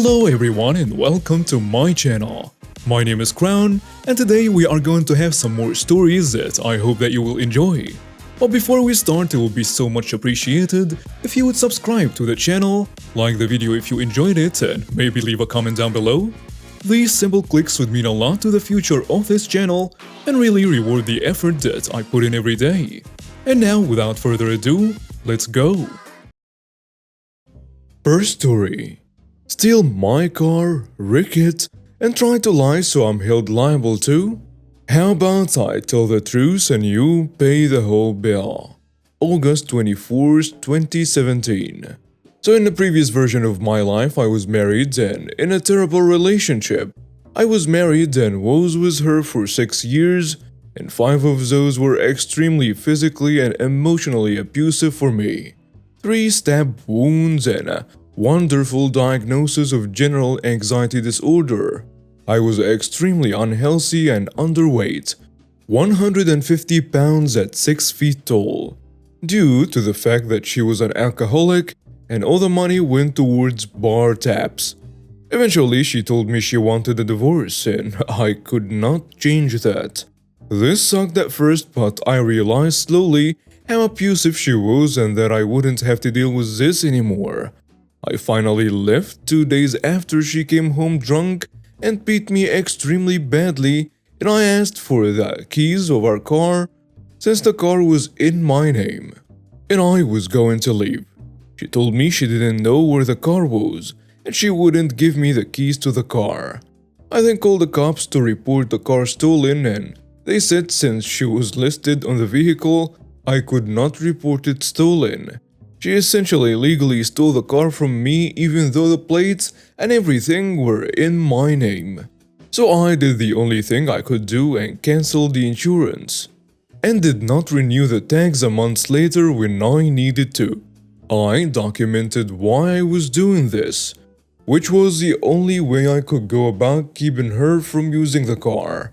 Hello everyone and welcome to my channel. My name is Crown and today we are going to have some more stories that I hope that you will enjoy. But before we start, it will be so much appreciated if you would subscribe to the channel, like the video if you enjoyed it, and maybe leave a comment down below. These simple clicks would mean a lot to the future of this channel and really reward the effort that I put in every day. And now, without further ado, let's go! First story. Steal my car, wreck it, and try to lie so I'm held liable too? How about I tell the truth and you pay the whole bill? August 24th, 2017. So in the previous version of my life, I was married and in a terrible relationship. I was married and was with her for 6 years, and 5 of those were extremely physically and emotionally abusive for me. 3 stab wounds and a wonderful diagnosis of general anxiety disorder. I was extremely unhealthy and underweight, 150 pounds at 6 feet tall, due to the fact that she was an alcoholic and all the money went towards bar tabs. Eventually, she told me she wanted a divorce and I could not change that. This sucked at first, but I realized slowly how abusive she was and that I wouldn't have to deal with this anymore. I finally left 2 days after she came home drunk and beat me extremely badly, and I asked for the keys of our car since the car was in my name, and I was going to leave. She told me she didn't know where the car was and she wouldn't give me the keys to the car. I then called the cops to report the car stolen, and they said since she was listed on the vehicle, I could not report it stolen. She essentially legally stole the car from me even though the plates and everything were in my name. So I did the only thing I could do and canceled the insurance, and did not renew the tags a month later when I needed to. I documented why I was doing this, which was the only way I could go about keeping her from using the car.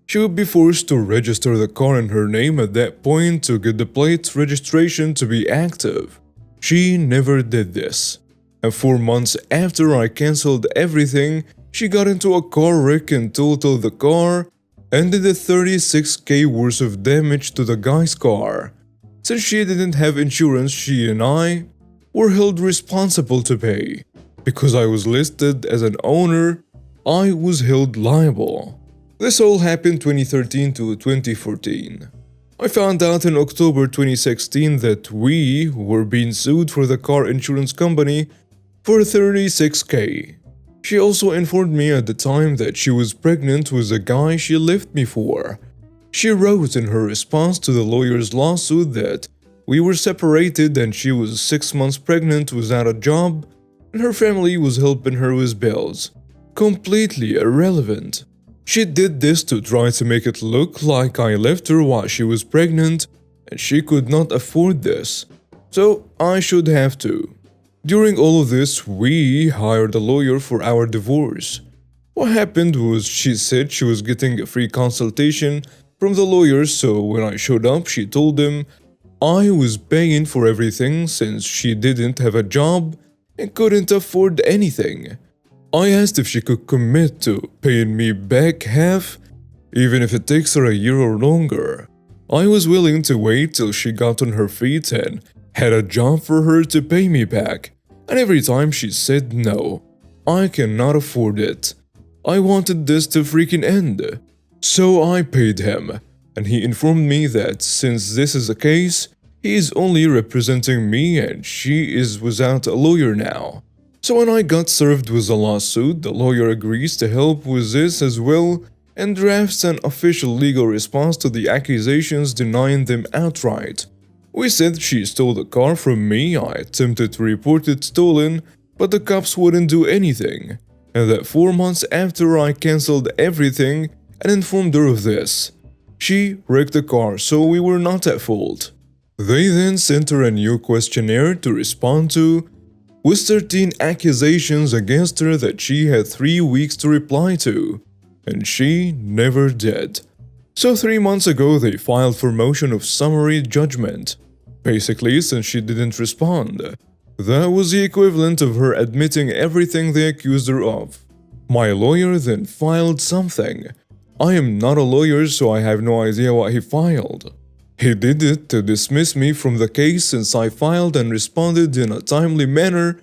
She would be forced to register the car in her name at that point to get the plate's registration to be active. She never did this, and 4 months after I cancelled everything, she got into a car wreck and totaled the car and did a 36k worth of damage to the guy's car. Since she didn't have insurance, she and I were held responsible to pay. Because I was listed as an owner, I was held liable. This all happened 2013 to 2014. I found out in October 2016 that we were being sued for the car insurance company for 36k. She also informed me at the time that she was pregnant with the guy she left me for. She wrote in her response to the lawyer's lawsuit that we were separated and she was 6 months pregnant without a job and her family was helping her with bills. Completely irrelevant. She did this to try to make it look like I left her while she was pregnant and she could not afford this, so I should have to. During all of this, we hired a lawyer for our divorce. What happened was she said she was getting a free consultation from the lawyer, so when I showed up, she told him I was paying for everything since she didn't have a job and couldn't afford anything. I asked if she could commit to paying me back half, even if it takes her a year or longer. I was willing to wait till she got on her feet and had a job for her to pay me back, and every time she said no, I cannot afford it. I wanted this to freaking end. So I paid him, and he informed me that since this is the case, he is only representing me and she is without a lawyer now. So when I got served with a lawsuit, the lawyer agrees to help with this as well and drafts an official legal response to the accusations denying them outright. We said she stole the car from me, I attempted to report it stolen, but the cops wouldn't do anything, and that 4 months after I cancelled everything and informed her of this. She wrecked the car, so we were not at fault. They then sent her a new questionnaire to respond to, with 13 accusations against her that she had 3 weeks to reply to, and she never did. So 3 months ago they filed for motion of summary judgment. Basically, since she didn't respond, That was the equivalent of her admitting everything they accused her of. My lawyer then filed something. I am not a lawyer, so I have no idea what he filed. He did it to dismiss me from the case since I filed and responded in a timely manner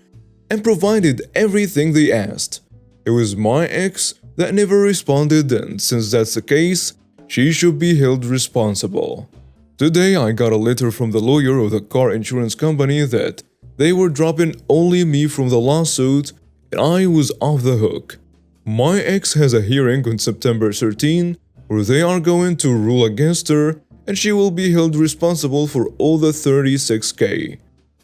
and provided everything they asked. It was my ex that never responded, and since that's the case, she should be held responsible. Today I got a letter from the lawyer of the car insurance company that they were dropping only me from the lawsuit and I was off the hook. My ex has a hearing on September 13 where they are going to rule against her and she will be held responsible for all the $36K.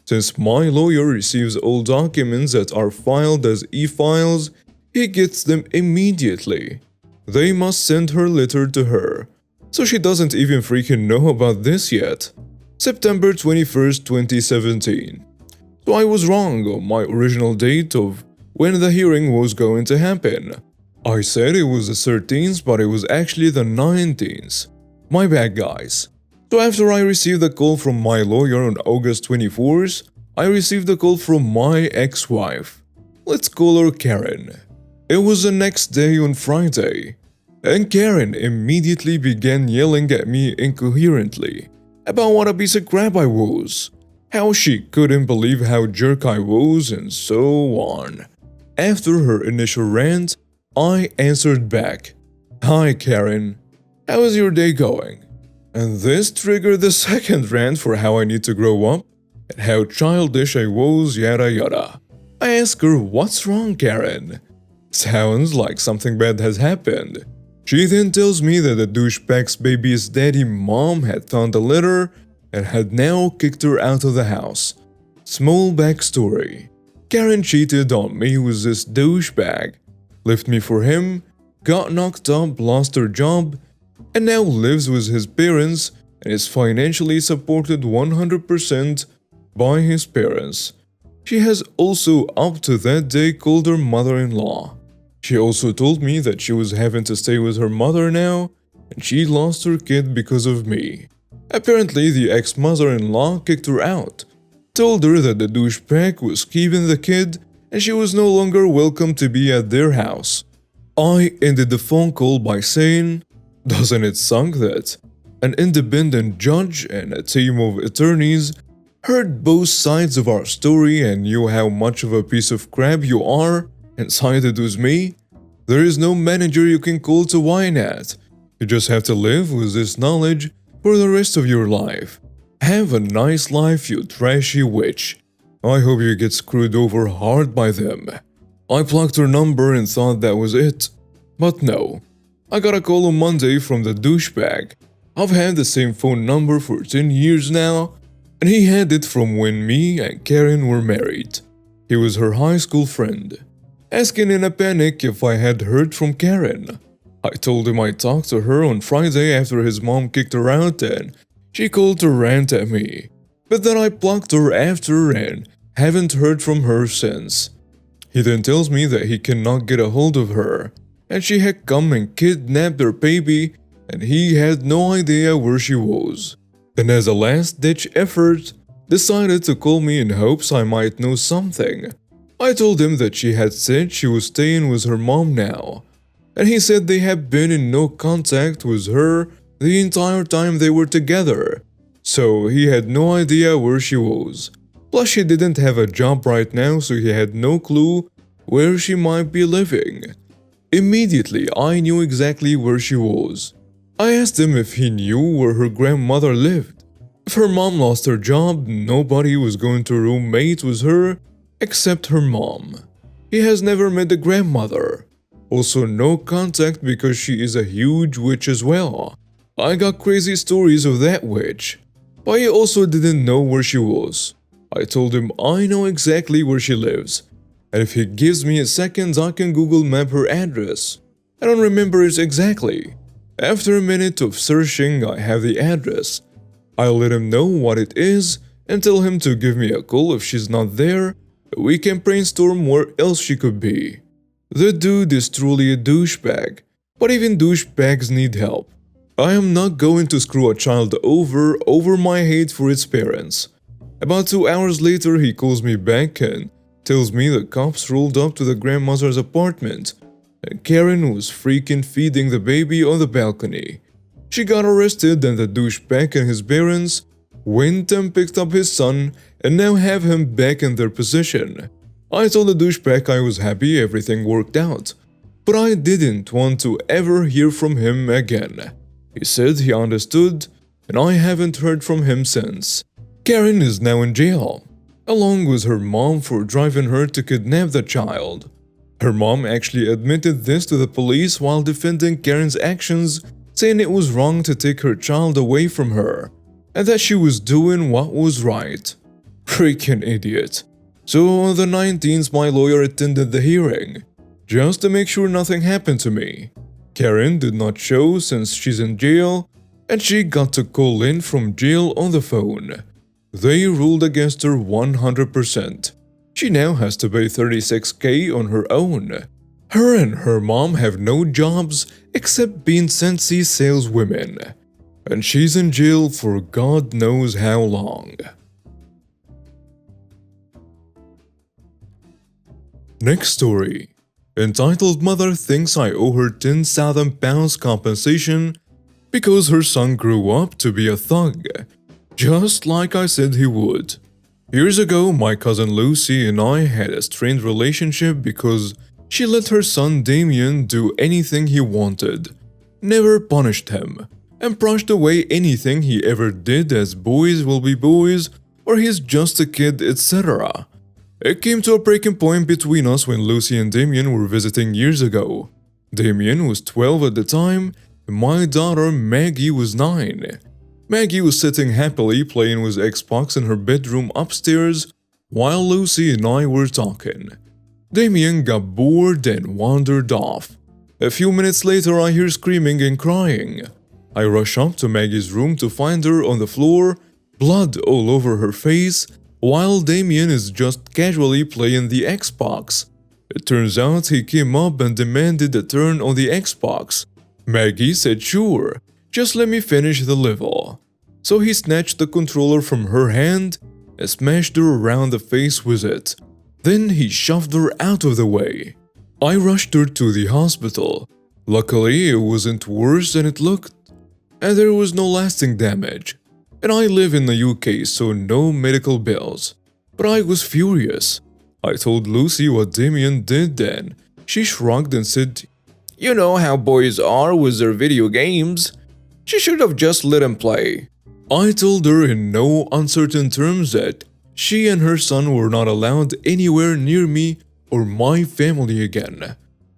Since my lawyer receives all documents that are filed as e-files, he gets them immediately. They must send her letter to her, so she doesn't even freaking know about this yet. September 21st, 2017. So I was wrong on my original date of when the hearing was going to happen. I said it was the 13th, but it was actually the 19th. My bad, guys. So after I received the call from my lawyer on August 24th, I received a call from my ex-wife. Let's call her Karen. It was the next day on Friday, and Karen immediately began yelling at me incoherently about what a piece of crap I was, how she couldn't believe how jerk I was, and so on. After her initial rant, I answered back, "Hi Karen, how is your day going?" And this triggered the second rant for how I need to grow up and how childish I was, yada yada. I asked her, "What's wrong, Karen?" Sounds like something bad has happened. She then tells me that the douchebag's baby's daddy mom had found a letter and had now kicked her out of the house. Small backstory. Karen cheated on me with this douchebag, left me for him, got knocked up, lost her job, and now lives with his parents and is financially supported 100% by his parents. She has also up to that day called her mother-in-law. She also told me that she was having to stay with her mother now and she lost her kid because of me. Apparently the ex-mother-in-law kicked her out, told her that the douchebag was keeping the kid and she was no longer welcome to be at their house. I ended the phone call by saying, "Doesn't it suck that an independent judge and a team of attorneys heard both sides of our story and knew how much of a piece of crap you are and sided with me? There is no manager you can call to whine at. You just have to live with this knowledge for the rest of your life. Have a nice life, you trashy witch. I hope you get screwed over hard by them." I plucked her number and thought that was it. But no. I got a call on Monday from the douchebag. I've had the same phone number for 10 years now, and he had it from when me and Karen were married. He was her high school friend, asking in a panic if I had heard from Karen. I told him I talked to her on Friday after his mom kicked her out and she called to rant at me, but then I blocked her after and haven't heard from her since. He then tells me that he cannot get a hold of her, and she had come and kidnapped their baby and he had no idea where she was. And as a last-ditch effort, decided to call me in hopes I might know something. I told him that she had said she was staying with her mom now, and he said they had been in no contact with her the entire time they were together, so he had no idea where she was. Plus she didn't have a job right now, so he had no clue where she might be living. Immediately I knew exactly where she was. I asked him if he knew where her grandmother lived. If her mom lost her job, nobody was going to roommate with her except her mom. He has never met the grandmother. Also no contact because she is a huge witch as well. I got crazy stories of that witch, but he also didn't know where she was. I told him I know exactly where she lives, and if he gives me a second I can Google map her address. I don't remember it exactly. After a minute of searching I have the address. I'll let him know what it is and tell him to give me a call if she's not there. We can brainstorm where else she could be. The dude is truly a douchebag, but even douchebags need help. I am not going to screw a child over my hate for its parents. About 2 hours later, he calls me back and tells me the cops rolled up to the grandmother's apartment and Karen was freaking feeding the baby on the balcony. She got arrested and the douchebag and his parents went and picked up his son and now have him back in their position. I told the douchebag I was happy everything worked out, but I didn't want to ever hear from him again. He said he understood, and I haven't heard from him since. Karen is now in jail, along with her mom for driving her to kidnap the child. Her mom actually admitted this to the police while defending Karen's actions, saying it was wrong to take her child away from her, and that she was doing what was right. Freaking idiot. So on the 19th, my lawyer attended the hearing, just to make sure nothing happened to me. Karen did not show since she's in jail, and she got to call in from jail on the phone. They ruled against her 100%. She now has to pay $36,000 on her own. Her and her mom have no jobs except being Scentsy saleswomen. And she's in jail for God knows how long. Next story. Entitled Mother Thinks I Owe Her £10,000 compensation because her son grew up to be a thug, just like I said he would. Years ago, my cousin Lucy and I had a strained relationship because she let her son Damien do anything he wanted, never punished him, and brushed away anything he ever did as boys will be boys or he's just a kid, etc. It came to a breaking point between us when Lucy and Damien were visiting years ago. Damien was 12 at the time, and my daughter Maggie was 9. Maggie was sitting happily playing with Xbox in her bedroom upstairs while Lucy and I were talking. Damien got bored and wandered off. A few minutes later, I hear screaming and crying. I rush up to Maggie's room to find her on the floor, blood all over her face, while Damien is just casually playing the Xbox. It turns out he came up and demanded a turn on the Xbox. Maggie said sure, just let me finish the level. So he snatched the controller from her hand and smashed her around the face with it. Then he shoved her out of the way. I rushed her to the hospital. Luckily, it wasn't worse than it looked, and there was no lasting damage. And I live in the UK, so no medical bills. But I was furious. I told Lucy what Damien did then. She shrugged and said, "You know how boys are with their video games. She should have just let him play." I told her in no uncertain terms that she and her son were not allowed anywhere near me or my family again.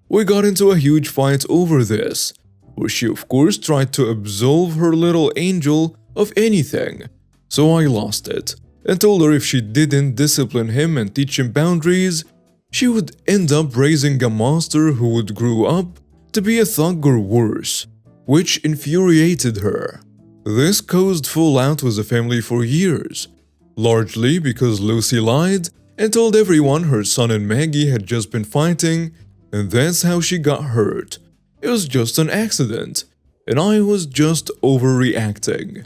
We got into a huge fight over this, where she of course tried to absolve her little angel of anything. So I lost it and told her if she didn't discipline him and teach him boundaries, she would end up raising a monster who would grow up to be a thug or worse, which infuriated her. This caused fallout with the family for years, largely because Lucy lied and told everyone her son and Maggie had just been fighting, and that's how she got hurt. It was just an accident, and I was just overreacting.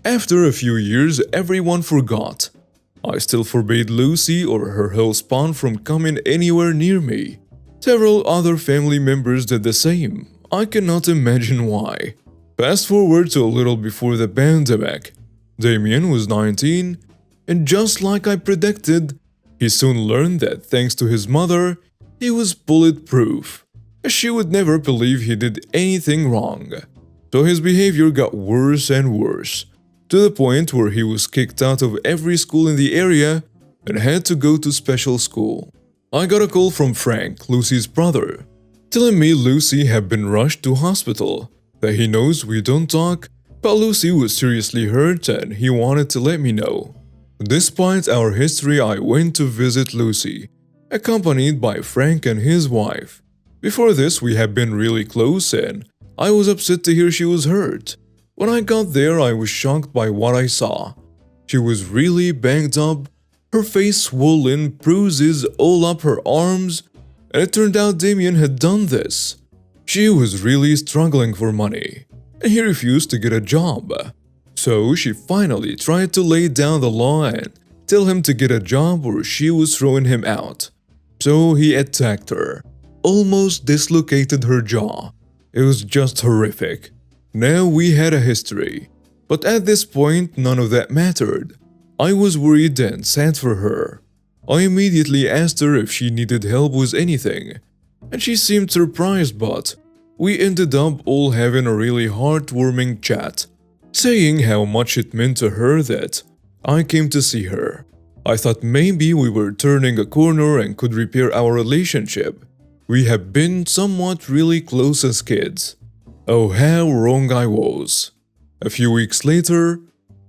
After a few years, everyone forgot. I still forbade Lucy or her whole spawn from coming anywhere near me. Several other family members did the same. I cannot imagine why. Fast forward to a little before the pandemic. Damien was 19, and just like I predicted, he soon learned that thanks to his mother, he was bulletproof. She would never believe he did anything wrong. So his behavior got worse and worse, to the point where he was kicked out of every school in the area and had to go to special school. I got a call from Frank, Lucy's brother, telling me Lucy had been rushed to hospital, that he knows we don't talk, but Lucy was seriously hurt and he wanted to let me know. Despite our history, I went to visit Lucy, accompanied by Frank and his wife. Before this, we had been really close and I was upset to hear she was hurt. When I got there, I was shocked by what I saw. She was really banged up, her face swollen, bruises all up her arms, and it turned out Damien had done this. She was really struggling for money, and he refused to get a job. So she finally tried to lay down the law and tell him to get a job or she was throwing him out. So he attacked her, almost dislocated her jaw. It was just horrific. Now we had a history. But at this point, none of that mattered. I was worried and sad for her. I immediately asked her if she needed help with anything, and she seemed surprised, but we ended up all having a really heartwarming chat, saying how much it meant to her that I came to see her. I thought maybe we were turning a corner and could repair our relationship. We have been somewhat really close as kids. Oh, how wrong I was. A few weeks later,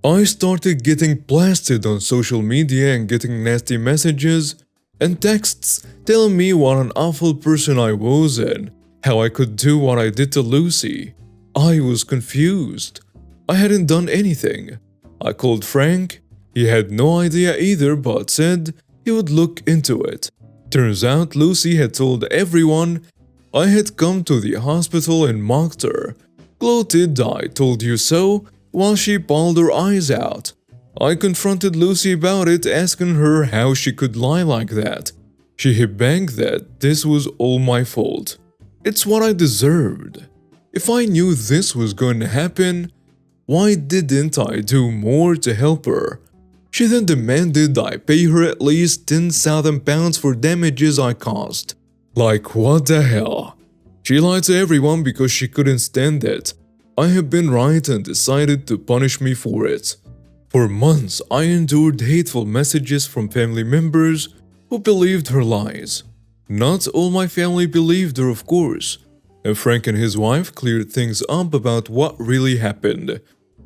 I started getting blasted on social media and getting nasty messages and texts telling me what an awful person I was and how I could do what I did to Lucy. I was confused. I hadn't done anything. I called Frank. He had no idea either but said he would look into it. Turns out Lucy had told everyone I had come to the hospital and mocked her. Gloated, "I told you so," while she bawled her eyes out. I confronted Lucy about it, asking her how she could lie like that. She hit back that this was all my fault. It's what I deserved. If I knew this was going to happen, why didn't I do more to help her? She then demanded I pay her at least £10,000 for damages I caused. Like, what the hell? She lied to everyone because she couldn't stand it. I have been right and decided to punish me for it. For months, I endured hateful messages from family members who believed her lies. Not all my family believed her, of course, and Frank and his wife cleared things up about what really happened.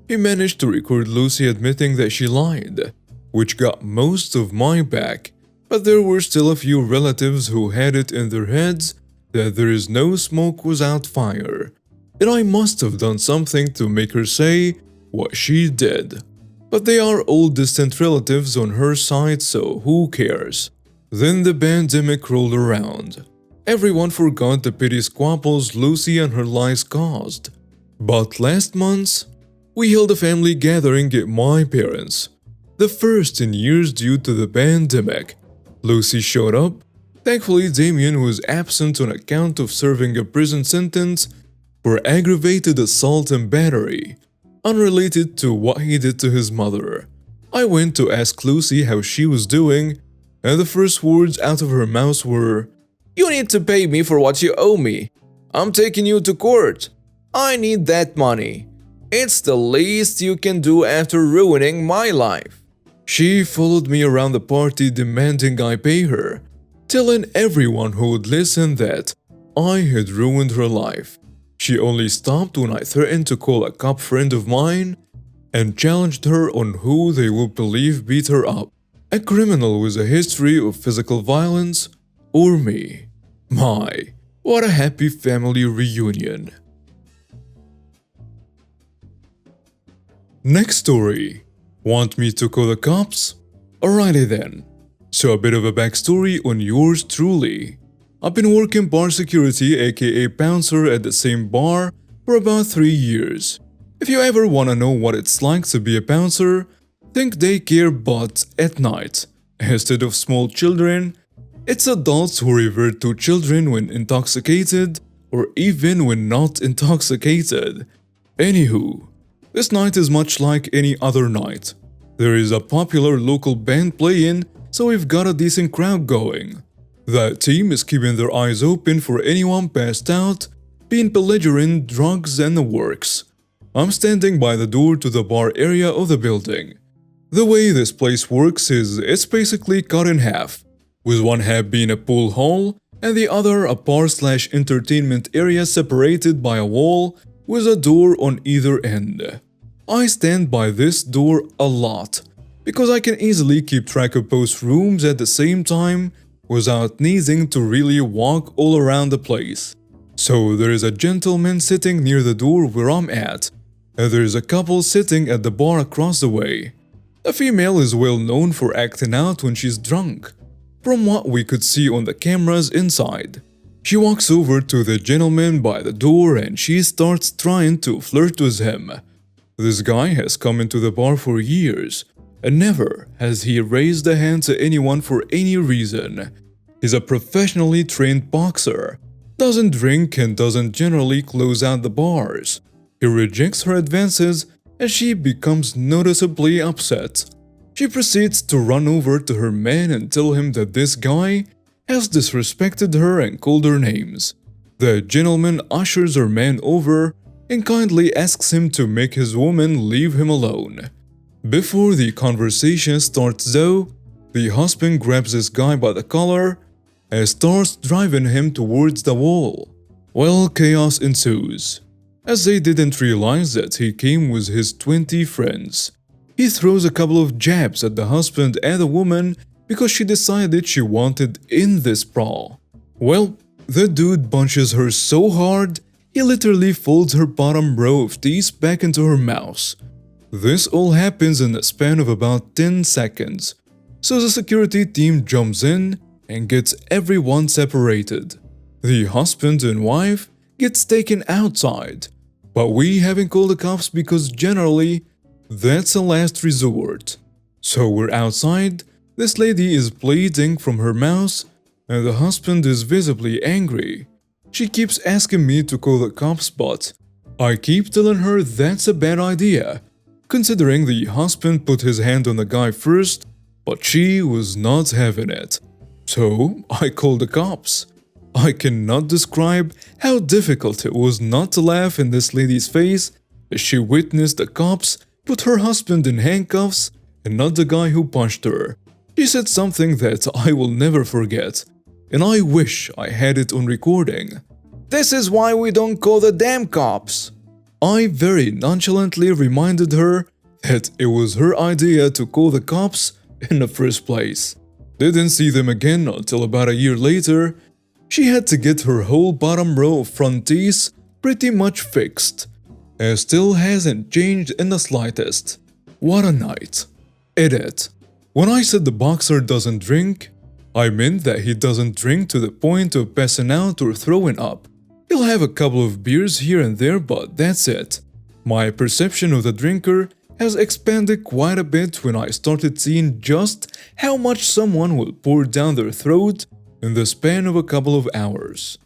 He managed to record Lucy admitting that she lied, which got most of my back, but there were still a few relatives who had it in their heads that there is no smoke without fire, and I must have done something to make her say what she did. But they are all distant relatives on her side, so who cares? Then the pandemic rolled around. Everyone forgot the petty squabbles Lucy and her lies caused. But last month, we held a family gathering at my parents', the first in years due to the pandemic. Lucy showed up. Thankfully, Damien was absent on account of serving a prison sentence for aggravated assault and battery, unrelated to what he did to his mother. I went to ask Lucy how she was doing, and the first words out of her mouth were, "You need to pay me for what you owe me. I'm taking you to court. I need that money. It's the least you can do after ruining my life." She followed me around the party demanding I pay her, telling everyone who would listen that I had ruined her life. She only stopped when I threatened to call a cop friend of mine and challenged her on who they would believe beat her up, a criminal with a history of physical violence or me. My, what a happy family reunion. Next story. Want me to call the cops? Alrighty then. So a bit of a backstory on yours truly. I've been working bar security aka bouncer at the same bar for about 3 years. If you ever wanna know what it's like to be a bouncer, think daycare but at night. Instead of small children, it's adults who revert to children when intoxicated or even when not intoxicated. Anywho, this night is much like any other night. There is a popular local band playing, so we've got a decent crowd going. That team is keeping their eyes open for anyone passed out, being belligerent, drugs, and the works. I'm standing by the door to the bar area of the building. The way this place works is it's basically cut in half, with one half being a pool hall and the other a bar/entertainment area separated by a wall with a door on either end. I stand by this door a lot because I can easily keep track of both rooms at the same time without needing to really walk all around the place. So there is a gentleman sitting near the door where I'm at, and there is a couple sitting at the bar across the way. The female is well known for acting out when she's drunk, from what we could see on the cameras inside. She walks over to the gentleman by the door and she starts trying to flirt with him. This guy has come into the bar for years, and never has he raised a hand to anyone for any reason. He's a professionally trained boxer, doesn't drink and doesn't generally close out the bars. He rejects her advances and she becomes noticeably upset. She proceeds to run over to her man and tell him that this guy has disrespected her and called her names. The gentleman ushers her man over and kindly asks him to make his woman leave him alone. Before the conversation starts though, the husband grabs this guy by the collar and starts driving him towards the wall. Well, chaos ensues, as they didn't realize that he came with his 20 friends. He throws a couple of jabs at the husband and the woman because she decided she wanted in this brawl. Well, the dude punches her so hard, he literally folds her bottom row of teeth back into her mouth. This all happens in the span of about 10 seconds, so the security team jumps in and gets everyone separated. The husband and wife gets taken outside, but we haven't called the cops because generally, that's a last resort. So we're outside, this lady is bleeding from her mouth, and the husband is visibly angry. She keeps asking me to call the cops, but I keep telling her that's a bad idea, considering the husband put his hand on the guy first, but she was not having it. So I called the cops. I cannot describe how difficult it was not to laugh in this lady's face as she witnessed the cops put her husband in handcuffs and not the guy who punched her. She said something that I will never forget, and I wish I had it on recording. "This is why we don't call the damn cops." I very nonchalantly reminded her that it was her idea to call the cops in the first place. Didn't see them again until about a year later. She had to get her whole bottom row of front teeth pretty much fixed. It still hasn't changed in the slightest. What a night. Edit. When I said the boxer doesn't drink, I meant that he doesn't drink to the point of passing out or throwing up. He'll have a couple of beers here and there, but that's it. My perception of the drinker has expanded quite a bit when I started seeing just how much someone will pour down their throat in the span of a couple of hours.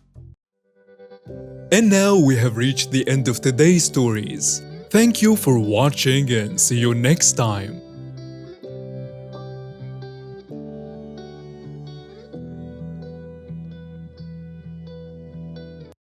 And now we have reached the end of today's stories. Thank you for watching and see you next time.